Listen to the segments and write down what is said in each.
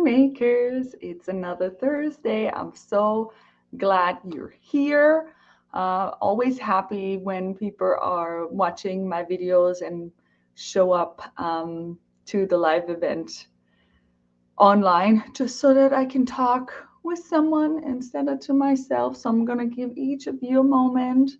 makers. It's another Thursday. I'm so glad you're here. Always happy when people are watching my videos and show up to the live event online just so that I can talk with someone instead of to myself. So I'm going to give each of you a moment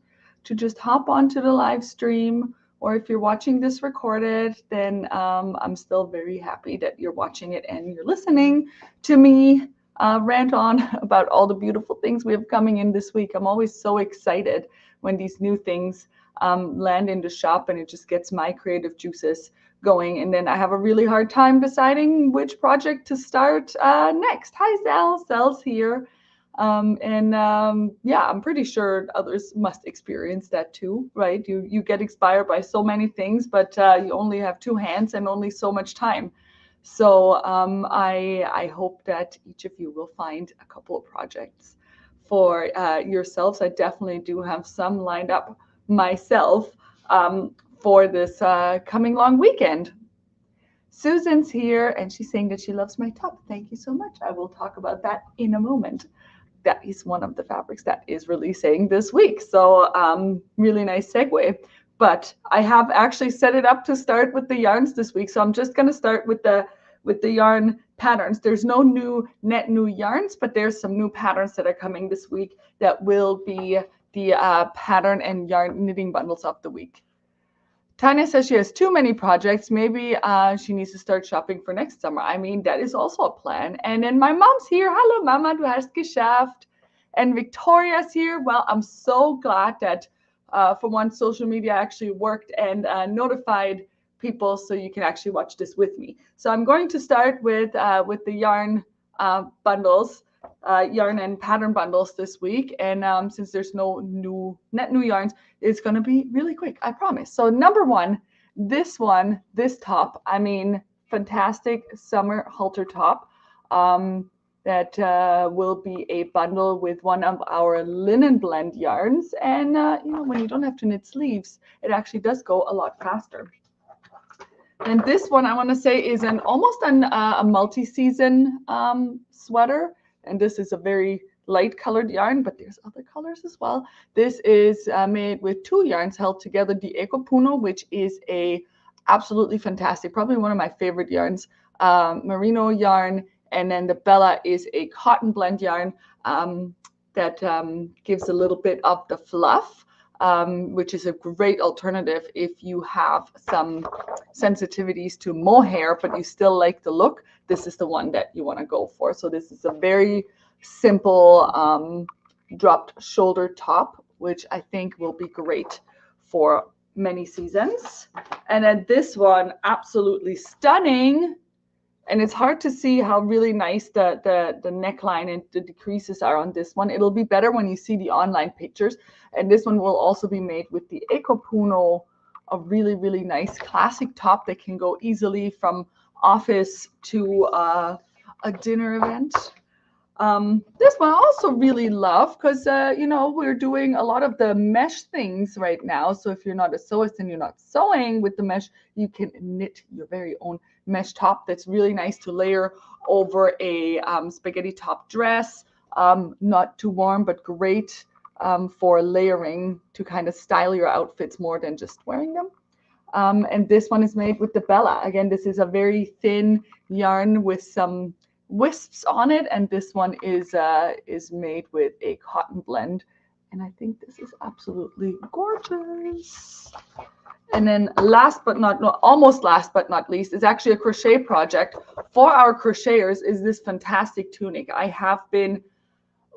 to just hop onto the live stream, or if you're watching this recorded, then I'm still very happy that you're watching it and you're listening to me rant on about all the beautiful things we have coming in this week. I'm always so excited when these new things land in the shop, and it just gets my creative juices going. And then I have a really hard time deciding which project to start next. Hi, Zell. Zell's here. Yeah, I'm pretty sure others must experience that too, right? You get inspired by so many things, but you only have two hands and only so much time. So I hope that each of you will find a couple of projects for yourselves. I definitely do have some lined up myself for this coming long weekend. Susan's here, and she's saying that she loves my top. Thank you so much. I will talk about that in a moment. That is one of the fabrics that is releasing this week. So really nice segue. But I have actually set it up to start with the yarns this week. So I'm just going to start with the yarn patterns. There's no new yarns, but there's some new patterns that are coming this week that will be the pattern and yarn knitting bundles of the week. Tanya says she has too many projects. Maybe she needs to start shopping for next summer. I mean, that is also a plan. And then my mom's here. Hallo Mama, du hast geschafft. And Victoria's here. Well, I'm so glad that for once social media actually worked and notified people so you can actually watch this with me. So I'm going to start with the yarn bundles. Yarn and pattern bundles this week, and since there's no new yarns, it's going to be really quick, I promise. So number one, this top, I mean, fantastic summer halter top that will be a bundle with one of our linen blend yarns. And you know, when you don't have to knit sleeves, it actually does go a lot faster. And this one, I want to say, is almost a multi-season sweater. And this is a very light colored yarn, but there's other colors as well. This is made with two yarns held together, the Eco Puno, which is a absolutely fantastic, probably one of my favorite yarns, merino yarn. And then the Bella is a cotton blend yarn that gives a little bit of the fluff, which is a great alternative if you have some sensitivities to mohair, but you still like the look. This is the one that you want to go for. So this is a very simple dropped shoulder top, which I think will be great for many seasons. And then this one, absolutely stunning. And it's hard to see how really nice the neckline and the decreases are on this one. It'll be better when you see the online pictures. And this one will also be made with the Eco Puno, a really, really nice classic top that can go easily from office to a dinner event. This one I also really love because, you know, we're doing a lot of the mesh things right now. So if you're not a sewist and you're not sewing with the mesh, you can knit your very own mesh top that's really nice to layer over a spaghetti top dress. Not too warm, but great for layering to kind of style your outfits more than just wearing them. And this one is made with the Bella. Again, this is a very thin yarn with some wisps on it, and this one is made with a cotton blend, and I think this is absolutely gorgeous. And then almost last but not least, is actually a crochet project for our crocheters. Is this fantastic tunic? I have been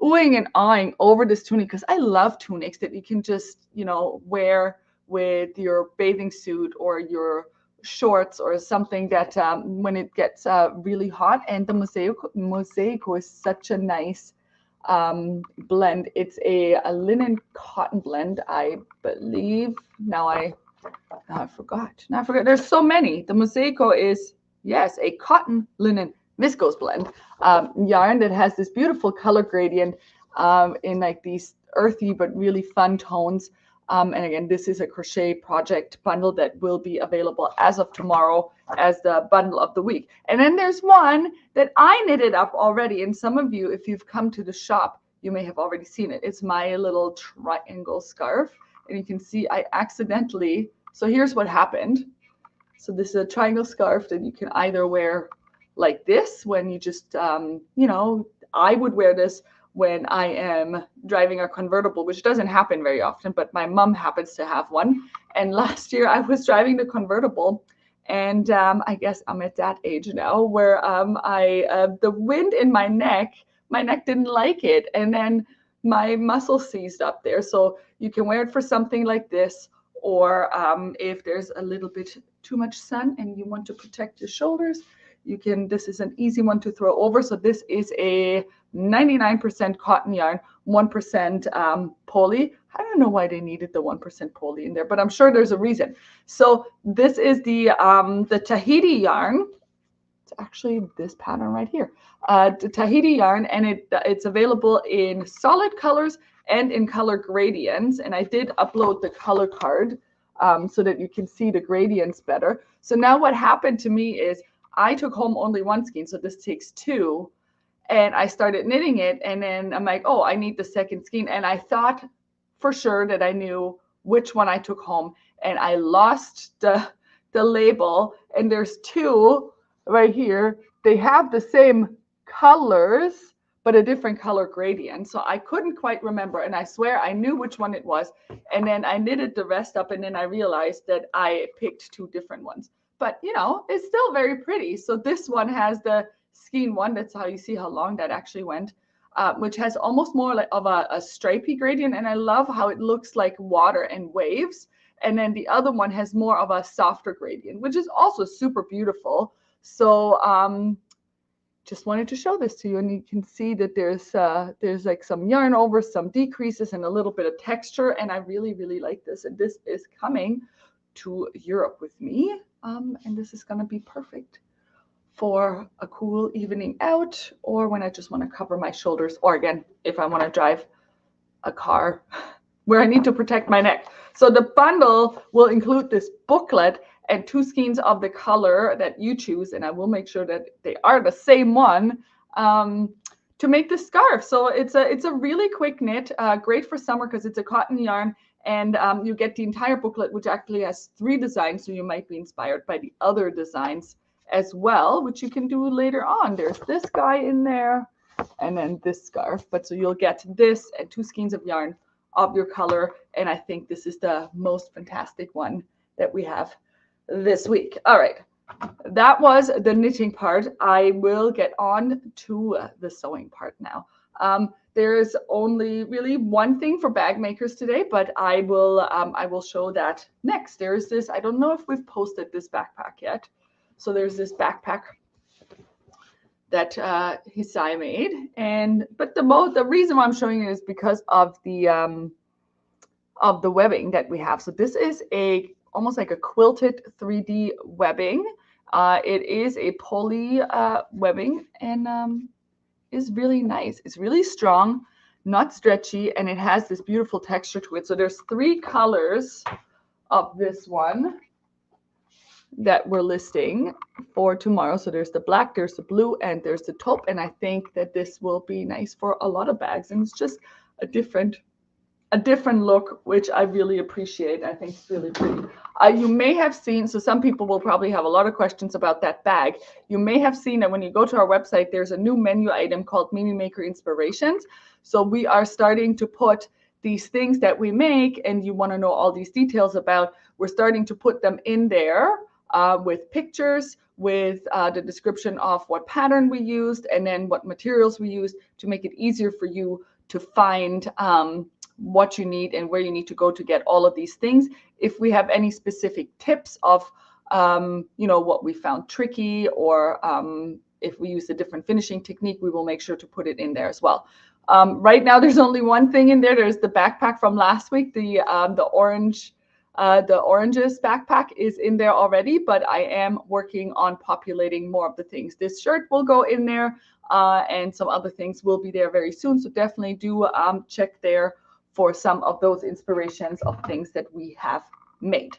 oohing and ahhing over this tunic because I love tunics that you can just, you know, wear with your bathing suit or your shorts or something that when it gets really hot. And the Mosaico is such a nice blend. It's a linen cotton blend, I believe. Now I forgot. There's so many. The Mosaico is, yes, a cotton linen viscose blend yarn that has this beautiful color gradient in like these earthy but really fun tones. And again, this is a crochet project bundle that will be available as of tomorrow as the bundle of the week. And then there's one that I knitted up already. And some of you, if you've come to the shop, you may have already seen it. It's my little triangle scarf. And you can see I accidentally, so here's what happened. So this is a triangle scarf that you can either wear like this when you just, you know, I would wear this when I am driving a convertible, which doesn't happen very often, but my mom happens to have one. And last year I was driving the convertible, and I guess I'm at that age now where the wind in my neck didn't like it. And then my muscle seized up there. So you can wear it for something like this, or if there's a little bit too much sun and you want to protect your shoulders, you can, this is an easy one to throw over. So this is a 99% cotton yarn, 1% poly. I don't know why they needed the 1% poly in there, but I'm sure there's a reason. So this is the Tahiti yarn. It's actually this pattern right here, the Tahiti yarn, and it's available in solid colors and in color gradients. And I did upload the color card so that you can see the gradients better. So now what happened to me is I took home only one skein, so this takes two, and I started knitting it, and then I'm like, oh, I need the second skein, and I thought for sure that I knew which one I took home, and I lost the label, and there's two right here. They have the same colors, but a different color gradient, so I couldn't quite remember, and I swear I knew which one it was, and then I knitted the rest up, and then I realized that I picked two different ones. But, you know, it's still very pretty. So this one has the skein one. That's how you see how long that actually went, which has almost more like of a stripy gradient. And I love how it looks like water and waves. And then the other one has more of a softer gradient, which is also super beautiful. So just wanted to show this to you. And you can see that there's like some yarn over, some decreases, and a little bit of texture. And I really, really like this. And this is coming to Europe with me. And this is going to be perfect for a cool evening out, or when I just want to cover my shoulders, or again, if I want to drive a car where I need to protect my neck. So the bundle will include this booklet and two skeins of the color that you choose, and I will make sure that they are the same one to make the scarf. So it's a really quick knit, great for summer because it's a cotton yarn. And you get the entire booklet, which actually has 3 designs, so you might be inspired by the other designs as well, which you can do later on. There's this guy in there, and then this scarf. But so you'll get this and 2 skeins of yarn of your color, and I think this is the most fantastic one that we have this week. All right, that was the knitting part. I will get on to the sewing part now. There's only really one thing for bag makers today, but I will show that next. There's this, I don't know if we've posted this backpack yet. So there's this backpack that Hisai made, but the reason why I'm showing it is because of the webbing that we have. So this is almost like a quilted 3D webbing. It is a poly webbing, and is really nice. It's really strong, not stretchy, and it has this beautiful texture to it. So there's 3 colors of this one that we're listing for tomorrow. So there's the black, there's the blue, and there's the taupe. And I think that this will be nice for a lot of bags, and it's just a different look, which I really appreciate. I think it's really pretty. You may have seen, so some people will probably have a lot of questions about that bag. You may have seen that when you go to our website, there's a new menu item called Mimi Maker Inspirations. So we are starting to put these things that we make, and you want to know all these details about, we're starting to put them in there with pictures, with the description of what pattern we used, and then what materials we used, to make it easier for you to find what you need and where you need to go to get all of these things. If we have any specific tips of what we found tricky, or if we use a different finishing technique, we will make sure to put it in there as well. Right now there's only one thing in there. There's the backpack from last week, the oranges backpack is in there already, but I am working on populating more of the things. This shirt will go in there, and some other things will be there very soon, so definitely do check there for some of those inspirations of things that we have made.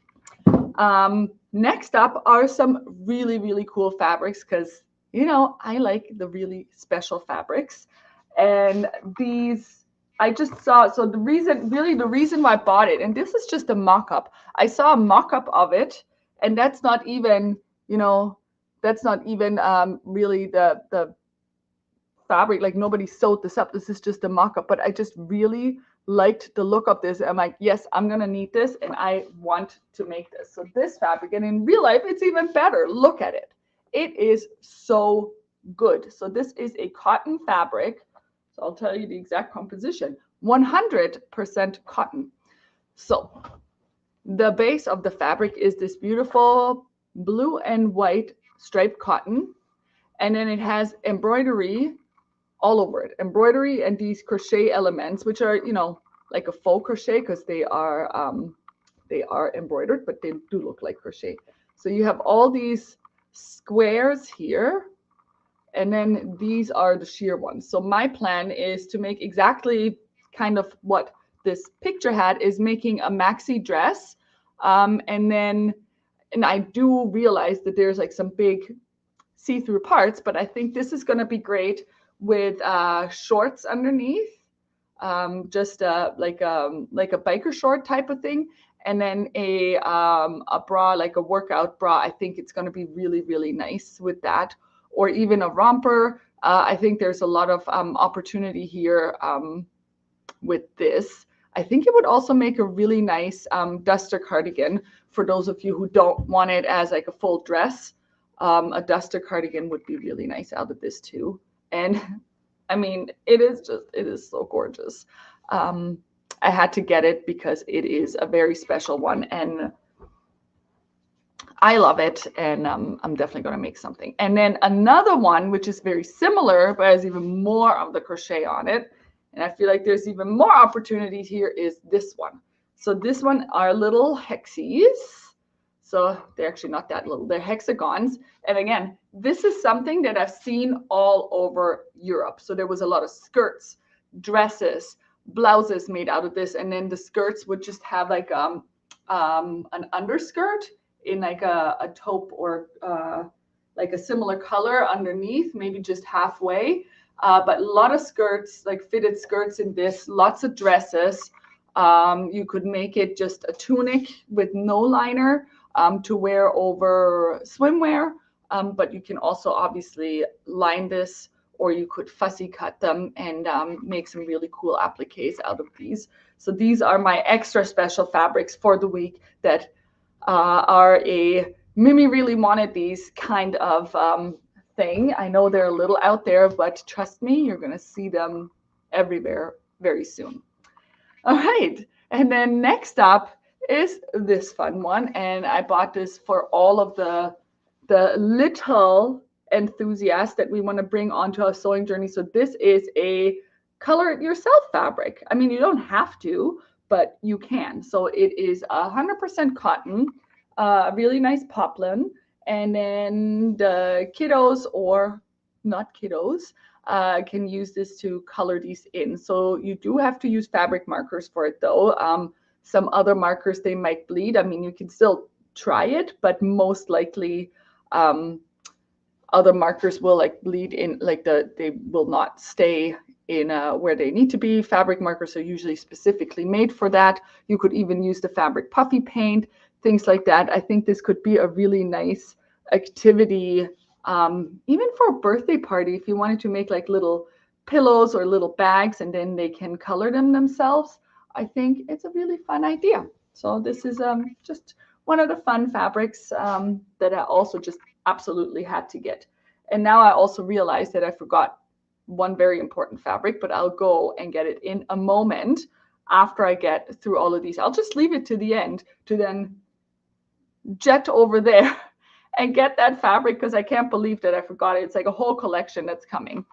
Next up are some really, really cool fabrics, because, you know, I like the really special fabrics. And these, I just saw, so the reason why I bought it, and this is just a mock-up. I saw a mock-up of it, and that's not even, you know, that's not even really the fabric. Like, nobody sewed this up. This is just a mock-up, but I just really liked the look of this. I'm like, yes, I'm gonna need this, and I want to make this. So this fabric, and in real life, it's even better. Look at it. It is so good. So this is a cotton fabric. So I'll tell you the exact composition. 100% cotton. So the base of the fabric is this beautiful blue and white striped cotton, and then it has embroidery all over it. Embroidery and these crochet elements, which are, you know, like a faux crochet, because they are embroidered, but they do look like crochet. So you have all these squares here, and then these are the sheer ones. So my plan is to make exactly kind of what this picture had, is making a maxi dress. And I do realize that there's like some big see-through parts, but I think this is going to be great with shorts underneath, just like a biker short type of thing, and then a bra, like a workout bra. I think it's going to be really, really nice with that, or even a romper. I think there's a lot of opportunity here with this. I think it would also make a really nice duster cardigan for those of you who don't want it as like a full dress. A duster cardigan would be really nice out of this too. And I mean, it is so gorgeous. I had to get it because it is a very special one, and I love it, and I'm definitely going to make something. And then another one, which is very similar, but has even more of the crochet on it, and I feel like there's even more opportunities here, is this one. So this one are little hexies. So they're actually not that little, they're hexagons. And again, this is something that I've seen all over Europe. So there was a lot of skirts, dresses, blouses made out of this. And then the skirts would just have like an underskirt in like a taupe or like a similar color underneath, maybe just halfway. But a lot of skirts, like fitted skirts in this, lots of dresses. You could make it just a tunic with no liner. To wear over swimwear, but you can also obviously line this, or you could fussy cut them and make some really cool appliques out of these. So these are my extra special fabrics for the week that are a Mimi really wanted these kind of thing. I know they're a little out there, but trust me, you're going to see them everywhere very soon. All right, and then next up is this fun one, and I bought this for all of the little enthusiasts that we want to bring onto our sewing journey. So this is a color it yourself fabric. I mean, you don't have to, but you can. So it is 100% cotton, really nice poplin, and then the kiddos or not kiddos can use this to color these in. So you do have to use fabric markers for it though. Some other markers, they might bleed. I mean, you can still try it, but most likely other markers will like bleed in, like they will not stay in where they need to be. Fabric markers are usually specifically made for that. You could even use the fabric puffy paint, things like that. I think this could be a really nice activity, even for a birthday party, if you wanted to make like little pillows or little bags and then they can color them themselves. I think it's a really fun idea. So this is just one of the fun fabrics that I also just absolutely had to get. And now I also realized that I forgot one very important fabric, but I'll go and get it in a moment after I get through all of these. I'll just leave it to the end to then jet over there and get that fabric, because I can't believe that I forgot it. It's like a whole collection that's coming.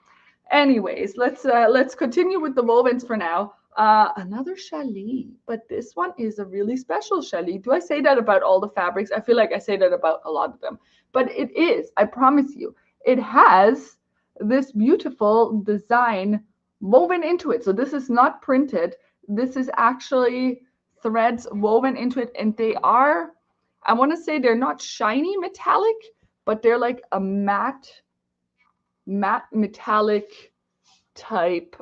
Anyways, let's continue with the wovens for now. Another challis, but this one is a really special challis. Do I say that about all the fabrics? I feel like I say that about a lot of them, but it is, I promise you, it has this beautiful design woven into it. So this is not printed. This is actually threads woven into it, and they are, I want to say they're not shiny metallic, but they're like a matte metallic type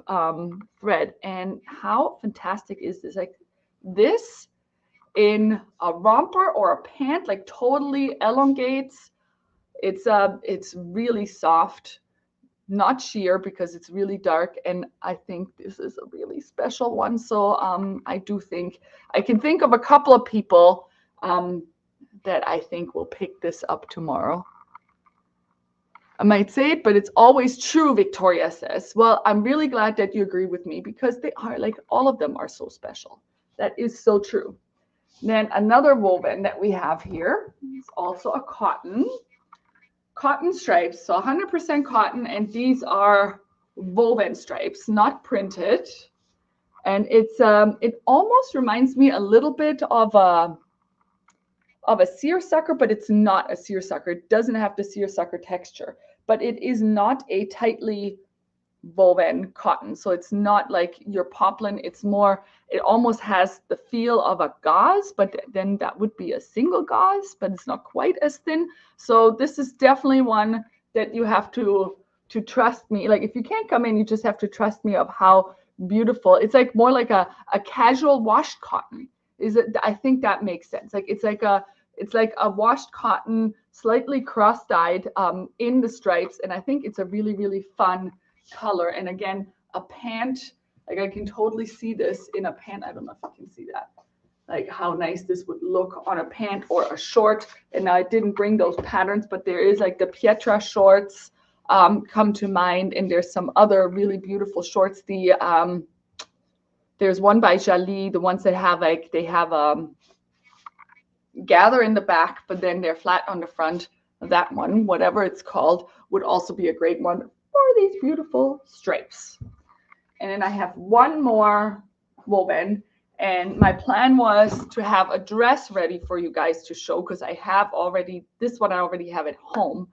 thread. And how fantastic is this? Like this in a romper or a pant, like totally elongates. It's really soft, not sheer because it's really dark, and I think this is a really special one. So I do think I can think of a couple of people that I think will pick this up tomorrow. I might say it, but it's always true, Victoria says. Well, I'm really glad that you agree with me because they are, like, all of them are so special. That is so true. Then another woven that we have here is also a cotton stripes, so 100% cotton, and these are woven stripes, not printed. And it's it almost reminds me a little bit of a seersucker, but it's not a seersucker. It doesn't have the seersucker texture, but it is not a tightly woven cotton. So it's not like your poplin. It's more, it almost has the feel of a gauze, but then that would be a single gauze, but it's not quite as thin. So this is definitely one that you have to trust me. Like if you can't come in, you just have to trust me of how beautiful. It's like more like a casual washed cotton. Is it? I think that makes sense. Like it's like a washed cotton, slightly cross-dyed in the stripes, and I think it's a really, really fun color. And again, a pant, like I can totally see this in a pant. I don't know if you can see that, like how nice this would look on a pant or a short. And now I didn't bring those patterns, but there is like the Pietra shorts come to mind, and there's some other really beautiful shorts. There's one by Jolie, the ones that have like, they have gather in the back, but then they're flat on the front. That one, whatever it's called, would also be a great one for these beautiful stripes. And then I have one more woven, and my plan was to have a dress ready for you guys to show, because I have already, this one I already have at home,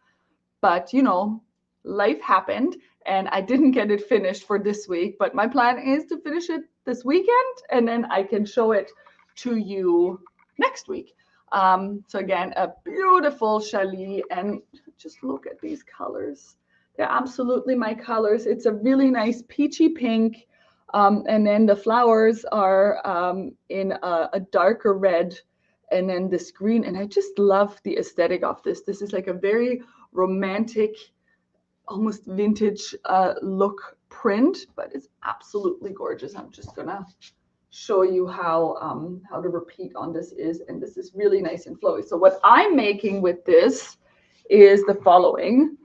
but you know, life happened and I didn't get it finished for this week. But my plan is to finish it this weekend, and then I can show it to you next week. So again, a beautiful challis, and just look at these colors. They're absolutely my colors. It's a really nice peachy pink, and then the flowers are in a darker red, and then this green. And I just love the aesthetic of this. This is like a very romantic, almost vintage look print, but it's absolutely gorgeous. I'm just gonna show you how the repeat on this is, and this is really nice and flowy. So what I'm making with this is the following,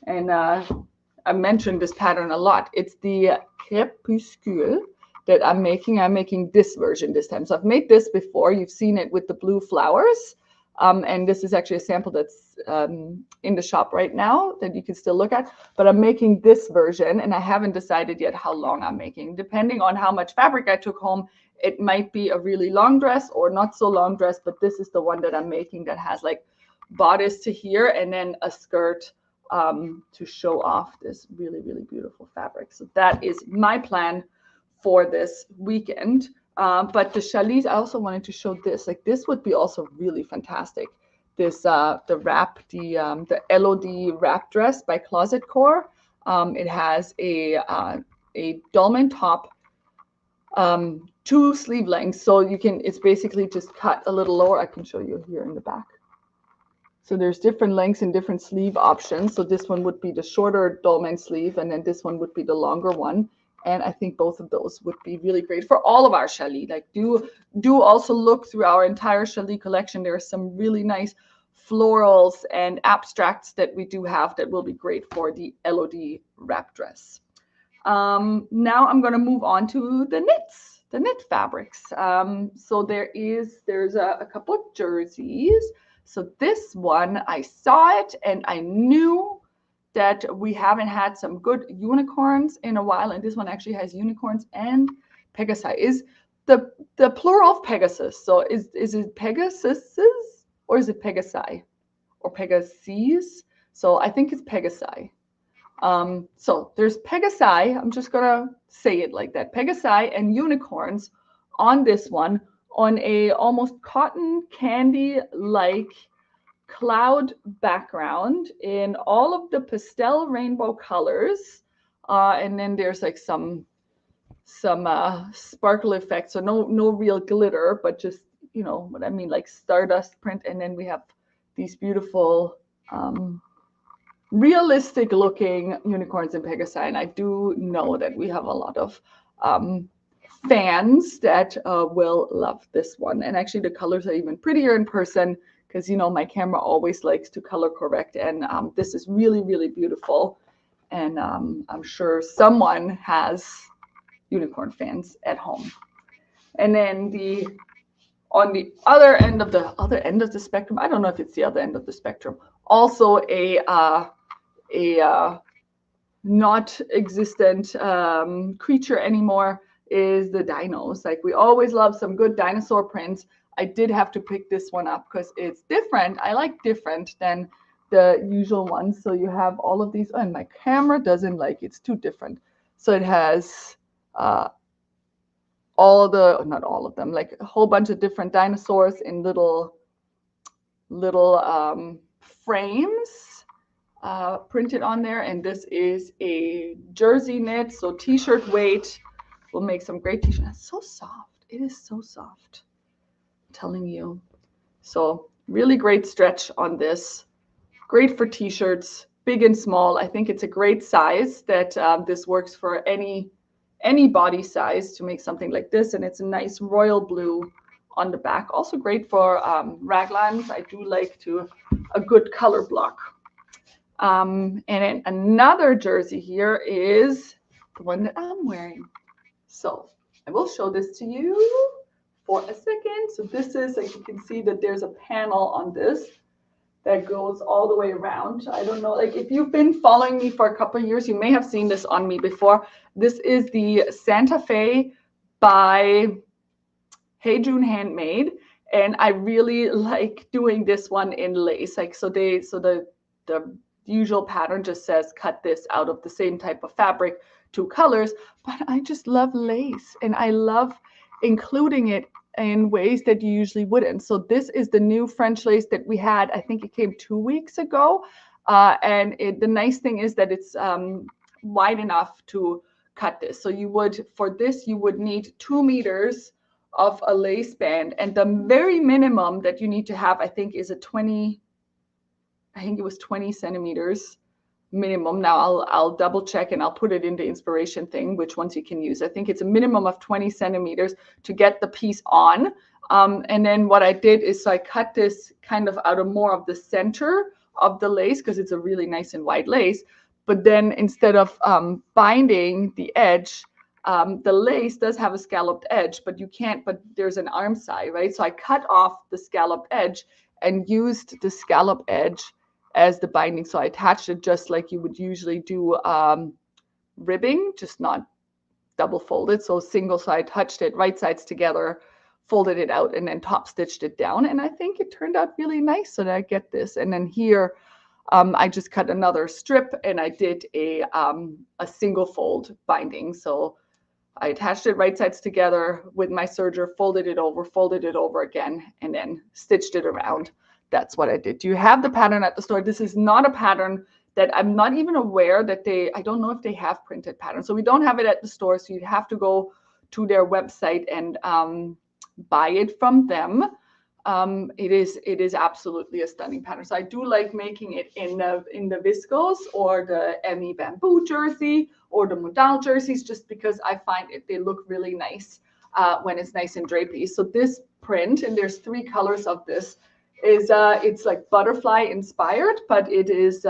and I mentioned this pattern a lot. It's the crépuscule that I'm making. I'm making this version this time. So I've made this before. You've seen it with the blue flowers, and this is actually a sample that's in the shop right now that you can still look at. But I'm making this version, and I haven't decided yet how long I'm making. Depending on how much fabric I took home, it might be a really long dress or not so long dress, but this is the one that I'm making that has like bodice to here and then a skirt to show off this really, really beautiful fabric. So that is my plan for this weekend. But the challis, I also wanted to show this. Like this would be also really fantastic. This the wrap, the LOD wrap dress by Closet Core. It has a dolman top, 2 sleeve lengths, so you can, it's basically just cut a little lower. I can show you here in the back. So there's different lengths and different sleeve options. So this one would be the shorter dolman sleeve, and then this one would be the longer one. And I think both of those would be really great for all of our challis. Like do also look through our entire challis collection. There are some really nice florals and abstracts that we do have that will be great for the LOD wrap dress. Now I'm going to move on to the knits, the knit fabrics. So there's a couple of jerseys. So this one, I saw it and I knew that we haven't had some good unicorns in a while, and this one actually has unicorns and Pegasi. Is the plural of Pegasus? So is it Pegasuses or is it Pegasi or Pegases? So I think it's Pegasi. So there's Pegasi. I'm just gonna say it like that. Pegasi and unicorns on this one on a almost cotton candy like cloud background in all of the pastel rainbow colors, and then there's like some sparkle effects, so no real glitter, but just, you know what I mean, like stardust print. And then we have these beautiful realistic looking unicorns in Pegasi. And I do know that we have a lot of fans that will love this one. And actually the colors are even prettier in person, because, you know, my camera always likes to color correct. And this is really, really beautiful. And I'm sure someone has unicorn fans at home. And then on the other end of the spectrum, I don't know if it's the other end of the spectrum, also a not existent creature anymore is the dinos. Like, we always love some good dinosaur prints. I did have to pick this one up because it's different. I like different than the usual ones. So you have all of these, and my camera doesn't like, it's too different. So it has not all of them, like a whole bunch of different dinosaurs in little frames printed on there. And this is a jersey knit, so t-shirt weight. Will make some great t-shirts. It's so soft. It is so soft, I'm telling you. So really great stretch on this. Great for t-shirts, big and small. I think it's a great size that this works for any body size to make something like this. And it's a nice royal blue on the back. Also great for raglans. I do like a good color block. And then another jersey here is the one that I'm wearing. So I will show this to you for a second. So this is, like, you can see that there's a panel on this that goes all the way around. I don't know, like, if you've been following me for a couple of years, you may have seen this on me before. This is the Santa Fe by Hey June Handmade. And I really like doing this one in lace. Like, so the usual pattern just says cut this out of the same type of fabric, 2 colors, but I just love lace, and I love including it in ways that you usually wouldn't. So this is the new French lace that we had. I think it came 2 weeks ago. And the nice thing is that it's wide enough to cut this. So for this, you would need 2 meters of a lace band. And the very minimum that you need to have, I think, is 20 centimeters minimum. Now I'll double check and I'll put it in the inspiration thing, which ones you can use. I think it's a minimum of 20 centimeters to get the piece on. And then what I did is, so I cut this kind of out of more of the center of the lace, because it's a really nice and wide lace. But then instead of binding the edge, the lace does have a scalloped edge, but there's an arm side, right? So I cut off the scalloped edge and used the scallop edge as the binding. So I attached it just like you would usually do ribbing, just not double folded. So single, so I touched it right sides together, folded it out, and then top stitched it down. And I think it turned out really nice. So that I get this. And then here, I just cut another strip and I did a single fold binding. So I attached it right sides together with my serger, folded it over again, and then stitched it around. That's what I did. Do you have the pattern at the store? This is not a pattern that I'm not even aware that I don't know if they have printed patterns. So we don't have it at the store. So you'd have to go to their website and buy it from them. It is absolutely a stunning pattern. So I do like making it in the viscose or the Emmy bamboo jersey or the modal jerseys, just because I find they look really nice when it's nice and drapey. So this print, and there's 3 colors of this, is it's like butterfly inspired, but it's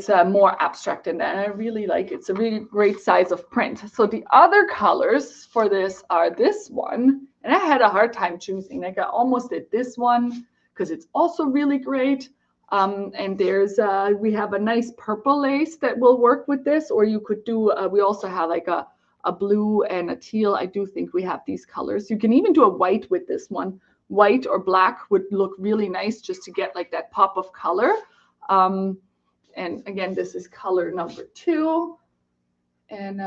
more abstract than that. And I really like it. It's a really great size of print. So the other colors for this are this one, and I had a hard time choosing. Like, I almost did this one because it's also really great. And we have a nice purple lace that will work with this, or you could do, we also have like a blue and a teal. I do think we have these colors. You can even do a white with this one. White or black would look really nice just to get like that pop of color. And again, this is color number 2. And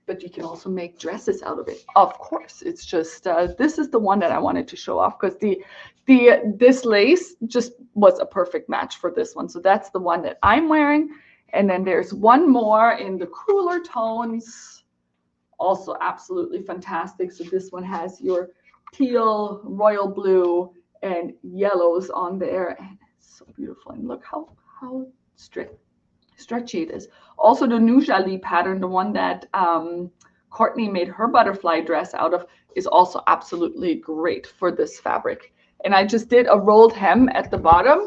but you can also make dresses out of it, of course. It's just this is the one that I wanted to show off because this lace just was a perfect match for this one. So that's the one that I'm wearing. And then there's one more in the cooler tones, also absolutely fantastic. So this one has your teal, royal blue, and yellows on there, and it's so beautiful. And look how stretchy it is. Also the new Jali pattern, the one that Courtney made her butterfly dress out of, is also absolutely great for this fabric. And I just did a rolled hem at the bottom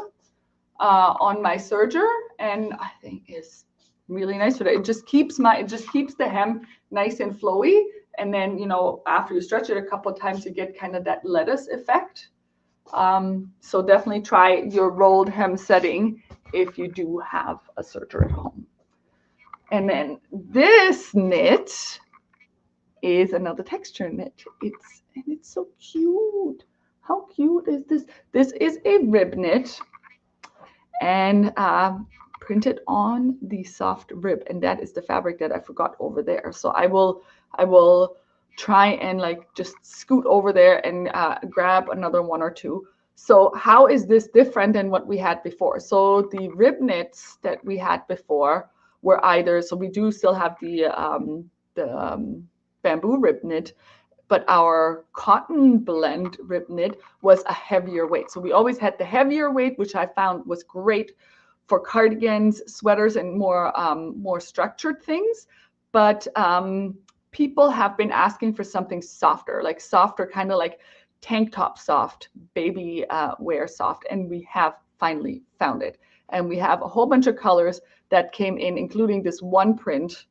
on my serger, and I think it's really nice for that. It just keeps the hem nice and flowy. And then, you know, after you stretch it a couple of times, you get kind of that lettuce effect. So definitely try your rolled hem setting if you do have a serger at home. And then this knit is another texture knit. It's so cute. How cute is this? This is a rib knit and printed on the soft rib, and that is the fabric that I forgot over there. So I will try and like just scoot over there and grab another one or two. So how is this different than what we had before? So the rib knits that we had before were either, so we do still have the bamboo rib knit, but our cotton blend rib knit was a heavier weight. So we always had the heavier weight, which I found was great for cardigans, sweaters, and more structured things. But people have been asking for something softer, like softer, kind of like tank top soft, baby wear soft, and we have finally found it. And we have a whole bunch of colors that came in, including this one print,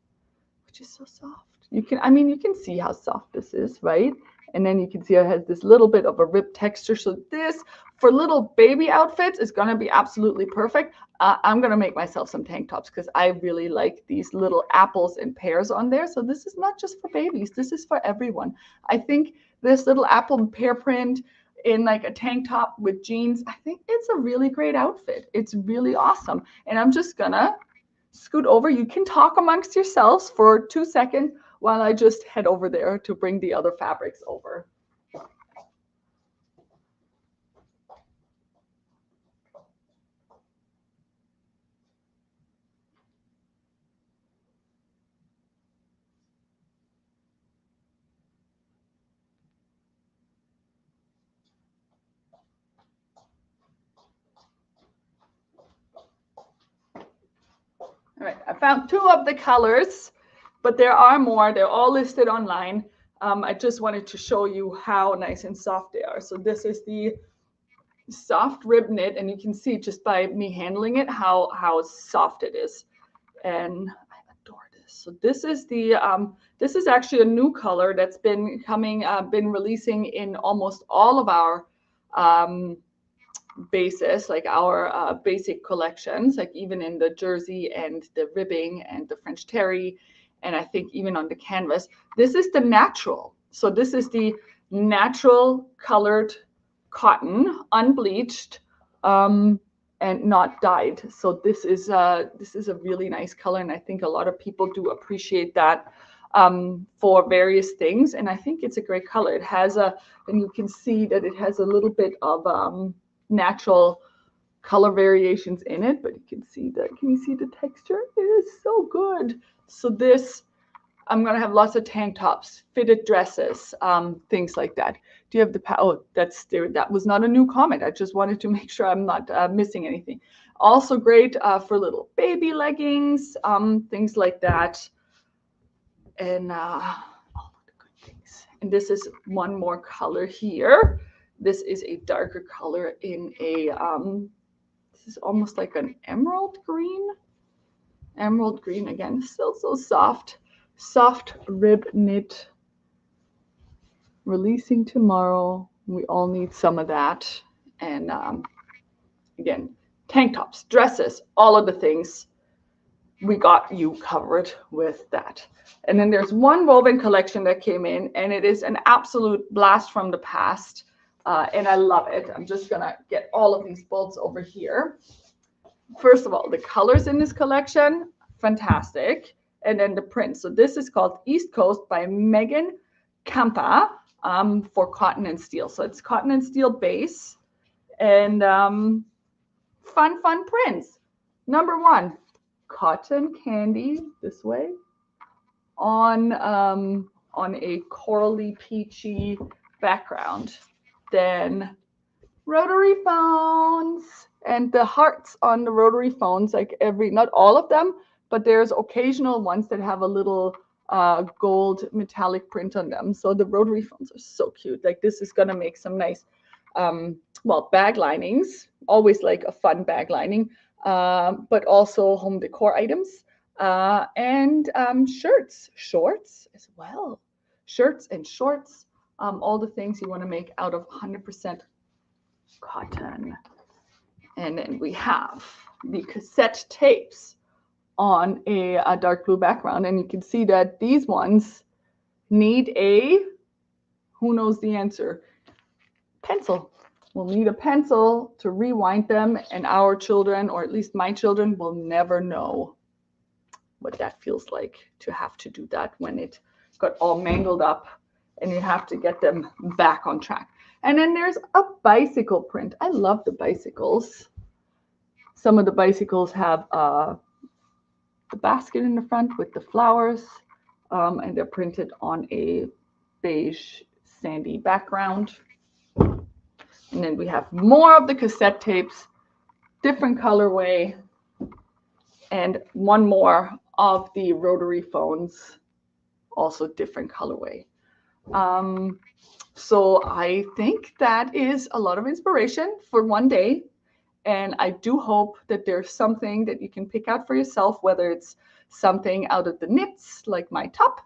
which is so soft. You can see how soft this is, right? And then you can see it has this little bit of a rib texture. So this, for little baby outfits, is going to be absolutely perfect. I'm going to make myself some tank tops because I really like these little apples and pears on there. So this is not just for babies. This is for everyone. I think this little apple and pear print in like a tank top with jeans, I think it's a really great outfit. It's really awesome. And I'm just going to scoot over. You can talk amongst yourselves for 2 seconds while I just head over there to bring the other fabrics over. All right, I found 2 of the colors, but there are more. They're all listed online. I just wanted to show you how nice and soft they are. So this is the soft rib knit, and you can see just by me handling it how soft it is, and I adore this. So this is this is actually a new color that's been releasing in almost all of our bases, like our basic collections, like even in the jersey and the ribbing and the French terry, and I think even on the canvas. This is the natural. So this is the natural colored cotton, unbleached, and not dyed. So this is a really nice color, and I think a lot of people do appreciate that for various things. And I think it's a great color. It has and you can see that it has a little bit of natural color variations in it, but you can see that. Can you see the texture? It is so good. So this, I'm gonna have lots of tank tops, fitted dresses, things like that. Do you have the oh, that's there? That was not a new comment. I just wanted to make sure I'm not missing anything. Also great for little baby leggings, things like that, and all of the good things. And this is one more color here. This is a darker color in a, this is almost like an emerald green. Emerald green again, still so soft. Soft rib knit. Releasing tomorrow. We all need some of that. And again, tank tops, dresses, all of the things. We got you covered with that. And then there's one woven collection that came in, and it is an absolute blast from the past. And I love it. I'm just gonna get all of these bolts over here. First of all, the colors in this collection, fantastic. and then the print. So this is called East Coast by Meghan Kampa for cotton and steel. So it's cotton and steel base, and fun prints. Number 1, cotton candy this way on a corally peachy background. Then rotary phones, and the hearts on the rotary phones, like not all of them, but there's occasional ones that have a little gold metallic print on them. So the rotary phones are so cute. Like this is gonna make some nice well, bag linings, always like a fun bag lining, but also home decor items, and shorts as well. Shirts and shorts, all the things you want to make out of 100% cotton. And then we have the cassette tapes on a dark blue background, and you can see that these ones need a, who knows the answer, pencil. We'll need a pencil to rewind them, and our children, or at least my children, will never know what that feels like to have to do that when it got all mangled up and you have to get them back on track. And then there's a bicycle print. I love the bicycles. Some of the bicycles have the basket in the front with the flowers, and they're printed on a beige sandy background. And then we have more of the cassette tapes, different colorway, and one more of the rotary phones, also different colorway. So I think that is a lot of inspiration for one day. And I do hope that there's something that you can pick out for yourself, whether it's something out of the knits, like my top,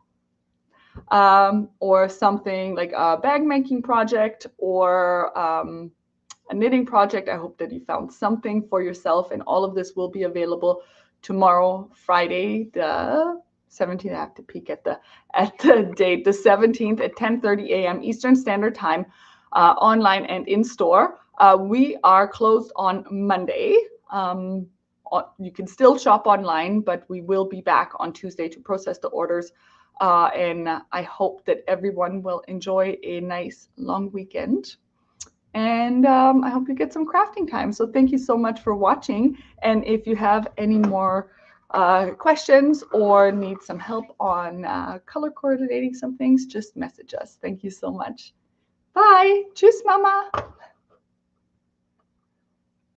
or something like a bag making project, or a knitting project. I hope that you found something for yourself, and all of this will be available tomorrow, Friday, the 17th. I have to peek at the date, the 17th at 10:30 a.m. Eastern Standard Time, online and in store. We are closed on Monday. You can still shop online, but we will be back on Tuesday to process the orders. And I hope that everyone will enjoy a nice long weekend. And I hope you get some crafting time. So thank you so much for watching. And if you have any more questions or need some help on color coordinating some things, just message us. Thank you so much. Bye. Tschüss, Mama.